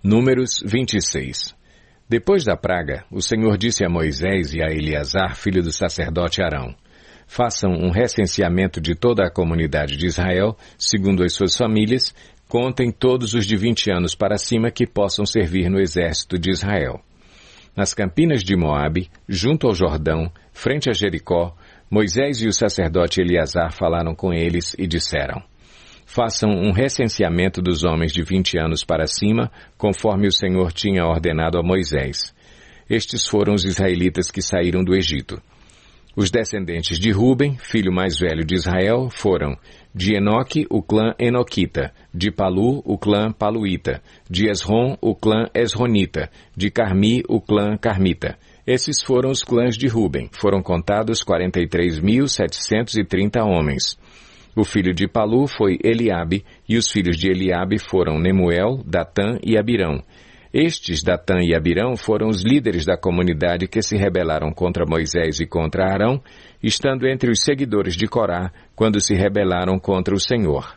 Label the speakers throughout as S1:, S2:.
S1: Números 26. Depois da praga, o Senhor disse a Moisés e a Eleazar, filho do sacerdote Arão: façam um recenseamento de toda a comunidade de Israel, segundo as suas famílias, contem todos os de 20 anos para cima que possam servir no exército de Israel. Nas campinas de Moabe, junto ao Jordão, frente a Jericó, Moisés e o sacerdote Eleazar falaram com eles e disseram: façam um recenseamento dos homens de 20 anos para cima, conforme o Senhor tinha ordenado a Moisés. Estes foram os israelitas que saíram do Egito. Os descendentes de Ruben, filho mais velho de Israel, foram de Enoque, o clã Enoquita, de Palu, o clã Paluíta, de Esrom, o clã Esronita, de Carmi, o clã Carmita. Esses foram os clãs de Ruben. Foram contados 43.730 homens. O filho de Palu foi Eliabe, e os filhos de Eliabe foram Nemuel, Datã e Abirão. Estes, Datã e Abirão, foram os líderes da comunidade que se rebelaram contra Moisés e contra Arão, estando entre os seguidores de Corá, quando se rebelaram contra o Senhor.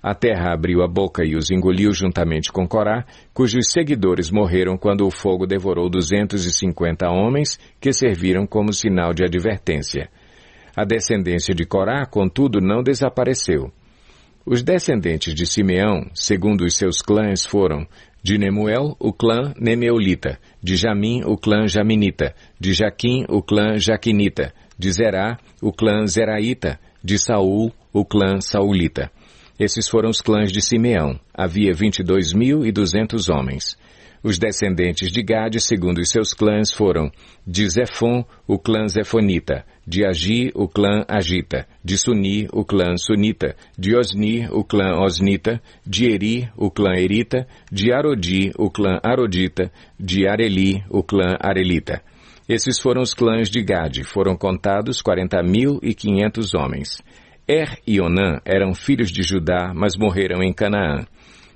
S1: A terra abriu a boca e os engoliu juntamente com Corá, cujos seguidores morreram quando o fogo devorou 250 homens que serviram como sinal de advertência. A descendência de Corá, contudo, não desapareceu. Os descendentes de Simeão, segundo os seus clãs, foram de Nemuel, o clã Nemeolita, de Jamim, o clã Jaminita, de Jaquim, o clã Jaquinita, de Zerá, o clã Zeraíta, de Saul, o clã Saulita. Esses foram os clãs de Simeão. Havia 22.200 homens. Os descendentes de Gade, segundo os seus clãs, foram de Zefon, o clã Zefonita, de Agi, o clã Agita, de Suni, o clã Sunita, de Osni, o clã Osnita, de Eri, o clã Erita, de Arodi, o clã Arodita, de Areli, o clã Arelita. Esses foram os clãs de Gade. Foram contados 40.500 homens. E Onã eram filhos de Judá, mas morreram em Canaã.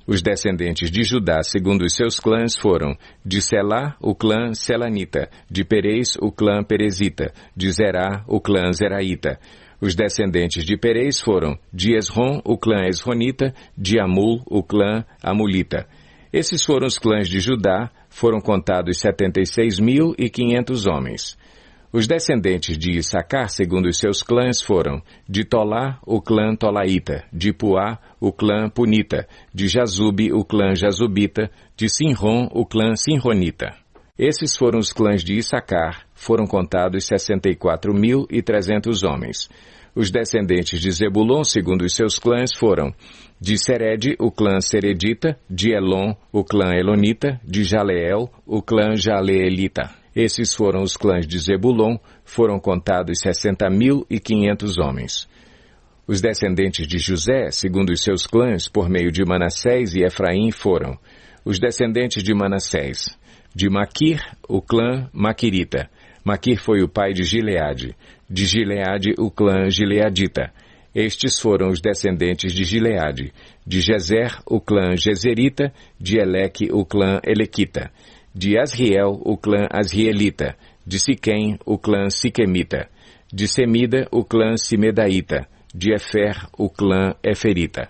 S1: Os descendentes de Judá, segundo os seus clãs, foram de Selá, o clã Selanita, de Perez, o clã Perezita, de Zerá, o clã Zeraíta. Os descendentes de Perez foram de Esrom, o clã Esronita, de Amul, o clã Amulita. Esses foram os clãs de Judá, foram contados 76.500 homens. Os descendentes de Issacar, segundo os seus clãs, foram de Tolá, o clã Tolaíta, de Puá, o clã Punita, de Jazube, o clã Jazubita, de Sinrom, o clã Sinronita. Esses foram os clãs de Issacar, foram contados 64.300 homens. Os descendentes de Zebulon, segundo os seus clãs, foram de Sered, o clã Seredita, de Elon, o clã Elonita, de Jaleel, o clã Jaleelita. Esses foram os clãs de Zebulon, foram contados 60.500 homens. Os descendentes de José, segundo os seus clãs, por meio de Manassés e Efraim, foram os descendentes de Manassés, de Maquir, o clã Maquirita. Maquir foi o pai de Gileade, de Gileade o clã Gileadita. Estes foram os descendentes de Gileade, de Jezer, o clã Jezerita, de Eleque, o clã Elequita, de Asriel, o clã Asrielita, de Siquém, o clã Siquemita, de Semida, o clã Simedaíta, de Efer, o clã Eferita.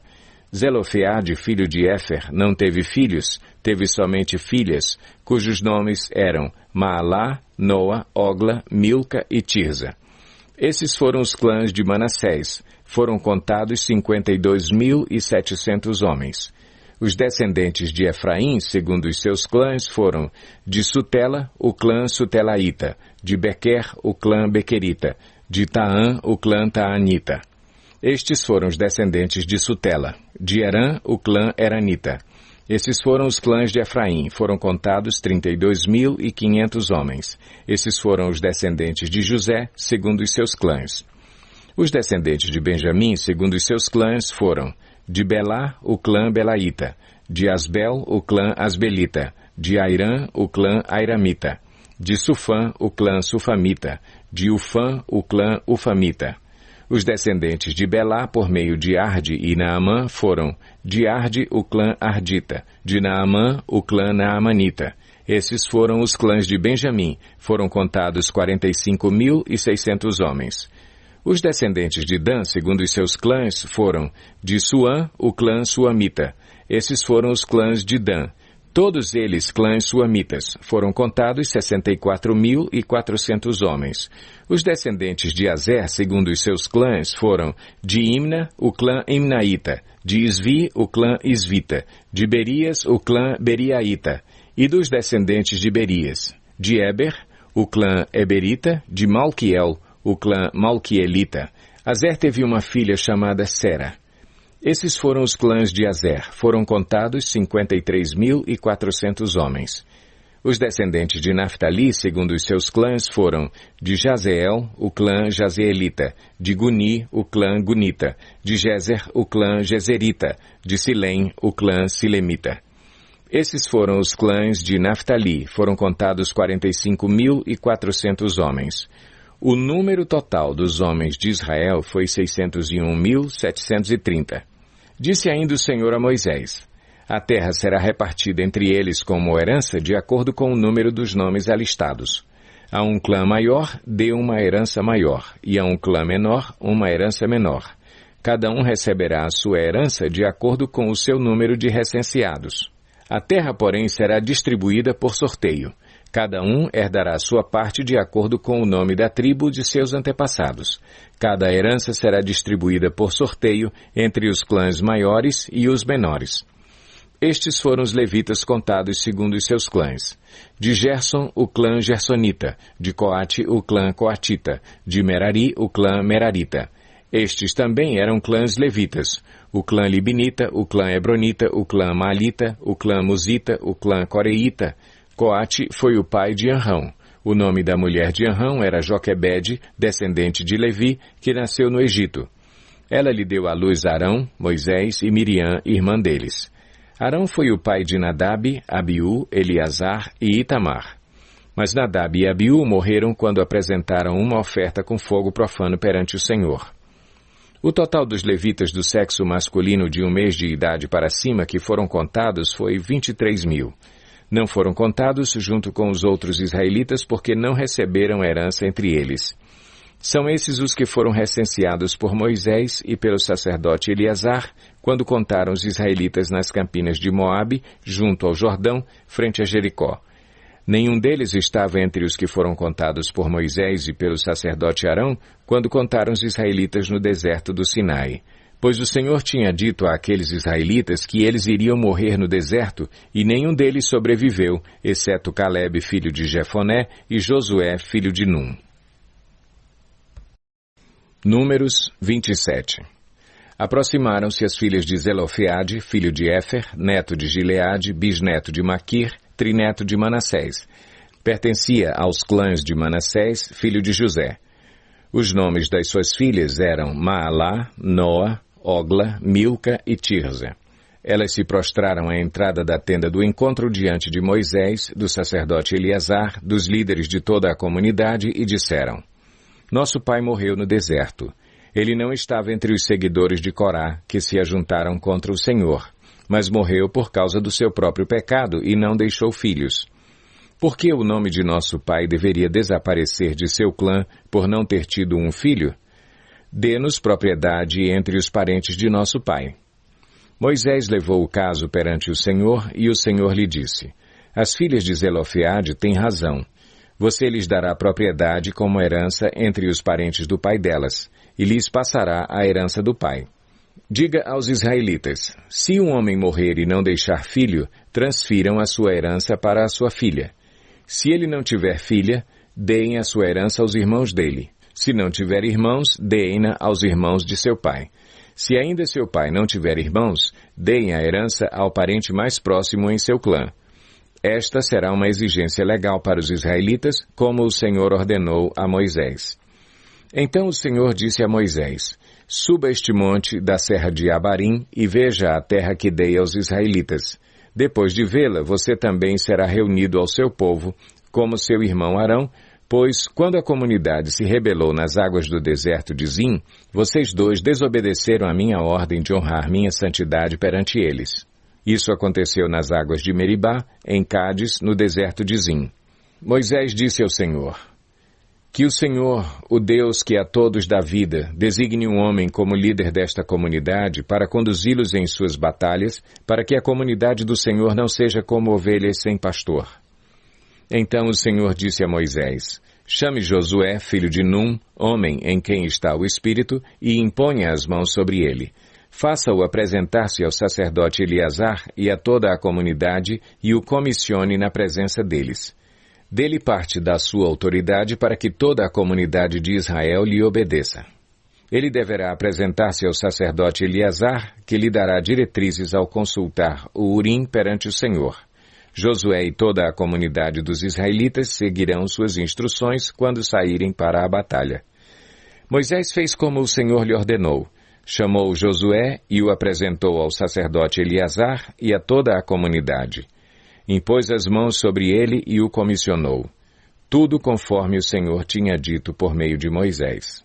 S1: Zelofeade, filho de Efer, não teve filhos, teve somente filhas, cujos nomes eram Maalá, Noa, Ogla, Milca e Tirza. Esses foram os clãs de Manassés. Foram contados 52.700 homens. Os descendentes de Efraim, segundo os seus clãs, foram de Sutela, o clã Sutelaíta, de Bequer, o clã Bequerita, de Taã, o clã Taanita. Estes foram os descendentes de Sutela, de Herã, o clã Eranita. Esses foram os clãs de Efraim, foram contados 32.500 homens. Esses foram os descendentes de José, segundo os seus clãs. Os descendentes de Benjamim, segundo os seus clãs, foram de Belá, o clã Belaíta, de Asbel, o clã Asbelita, de Airã, o clã Airamita, de Sufã, o clã Sufamita, de Ufã, o clã Ufamita. Os descendentes de Belá, por meio de Arde e Naamã, foram de Arde, o clã Ardita, de Naamã, o clã Naamanita. Esses foram os clãs de Benjamim, foram contados 45.600 homens. Os descendentes de Dan, segundo os seus clãs, foram de Suã, o clã Suamita. Esses foram os clãs de Dan. Todos eles clãs suamitas. Foram contados 64.400 homens. Os descendentes de Azer, segundo os seus clãs, foram de Imna, o clã Imnaíta, de Isvi, o clã Isvita, de Berias, o clã Beriaíta, e dos descendentes de Berias, de Eber, o clã Eberita, de Malquiel, o clã Malquielita. Azer teve uma filha chamada Sera. Esses foram os clãs de Azer. Foram contados 53.400 homens. Os descendentes de Naftali, segundo os seus clãs, foram de Jazeel, o clã Jazeelita, de Guni, o clã Gunita, de Jezer, o clã Jezerita, de Silém, o clã Silemita. Esses foram os clãs de Naftali. Foram contados 45.400 homens. O número total dos homens de Israel foi 601.730. Disse ainda o Senhor a Moisés: a terra será repartida entre eles como herança de acordo com o número dos nomes alistados. A um clã maior, dê uma herança maior, e a um clã menor, uma herança menor. Cada um receberá a sua herança de acordo com o seu número de recenseados. A terra, porém, será distribuída por sorteio. Cada um herdará sua parte de acordo com o nome da tribo de seus antepassados. Cada herança será distribuída por sorteio entre os clãs maiores e os menores. Estes foram os levitas contados segundo os seus clãs. De Gerson, o clã Gersonita. De Coate, o clã Coatita. De Merari, o clã Merarita. Estes também eram clãs levitas. O clã Libinita, o clã Hebronita, o clã Malita, o clã Musita, o clã Coreíta. Coate foi o pai de Anrão. O nome da mulher de Anrão era Joquebede, descendente de Levi, que nasceu no Egito. Ela lhe deu à luz Arão, Moisés e Miriam, irmã deles. Arão foi o pai de Nadab, Abiú, Eleazar e Itamar. Mas Nadab e Abiú morreram quando apresentaram uma oferta com fogo profano perante o Senhor. O total dos levitas do sexo masculino de 1 mês de idade para cima que foram contados foi 23.000. Não foram contados junto com os outros israelitas porque não receberam herança entre eles. São esses os que foram recenseados por Moisés e pelo sacerdote Eleazar quando contaram os israelitas nas campinas de Moabe, junto ao Jordão, frente a Jericó. Nenhum deles estava entre os que foram contados por Moisés e pelo sacerdote Arão quando contaram os israelitas no deserto do Sinai. Pois o Senhor tinha dito àqueles israelitas que eles iriam morrer no deserto, e nenhum deles sobreviveu, exceto Calebe, filho de Jefoné, e Josué, filho de Num. Números 27. Aproximaram-se as filhas de Zelofeade, filho de Éfer, neto de Gileade, bisneto de Maquir, trineto de Manassés. Pertencia aos clãs de Manassés, filho de José. Os nomes das suas filhas eram Maalá, Noa, Ogla, Milca e Tirza. Elas se prostraram à entrada da tenda do encontro diante de Moisés, do sacerdote Eleazar, dos líderes de toda a comunidade e disseram: Nosso pai morreu no deserto. Ele não estava entre os seguidores de Corá, que se ajuntaram contra o Senhor, mas morreu por causa do seu próprio pecado e não deixou filhos. Por que o nome de nosso pai deveria desaparecer de seu clã por não ter tido um filho? Dê-nos propriedade entre os parentes de nosso pai. Moisés levou o caso perante o Senhor, e o Senhor lhe disse: As filhas de Zelofeade têm razão. Você lhes dará propriedade como herança entre os parentes do pai delas, e lhes passará a herança do pai. Diga aos israelitas: se um homem morrer e não deixar filho, transfiram a sua herança para a sua filha. Se ele não tiver filha, deem a sua herança aos irmãos dele. Se não tiver irmãos, deem-na aos irmãos de seu pai. Se ainda seu pai não tiver irmãos, deem a herança ao parente mais próximo em seu clã. Esta será uma exigência legal para os israelitas, como o Senhor ordenou a Moisés. Então o Senhor disse a Moisés: Suba este monte da serra de Abarim e veja a terra que dei aos israelitas. Depois de vê-la, você também será reunido ao seu povo, como seu irmão Arão, pois, quando a comunidade se rebelou nas águas do deserto de Zim, vocês dois desobedeceram a minha ordem de honrar minha santidade perante eles. Isso aconteceu nas águas de Meribá, em Cádiz, no deserto de Zim. Moisés disse ao Senhor: Que o Senhor, o Deus que a todos dá vida, designe um homem como líder desta comunidade para conduzi-los em suas batalhas, para que a comunidade do Senhor não seja como ovelhas sem pastor. Então o Senhor disse a Moisés: chame Josué, filho de Num, homem em quem está o Espírito, e imponha as mãos sobre ele. Faça-o apresentar-se ao sacerdote Eleazar e a toda a comunidade e o comissione na presença deles. Dê-lhe parte da sua autoridade para que toda a comunidade de Israel lhe obedeça. Ele deverá apresentar-se ao sacerdote Eleazar, que lhe dará diretrizes ao consultar o Urim perante o Senhor. Josué e toda a comunidade dos israelitas seguirão suas instruções quando saírem para a batalha. Moisés fez como o Senhor lhe ordenou. Chamou Josué e o apresentou ao sacerdote Eleazar e a toda a comunidade. Impôs as mãos sobre ele e o comissionou. Tudo conforme o Senhor tinha dito por meio de Moisés.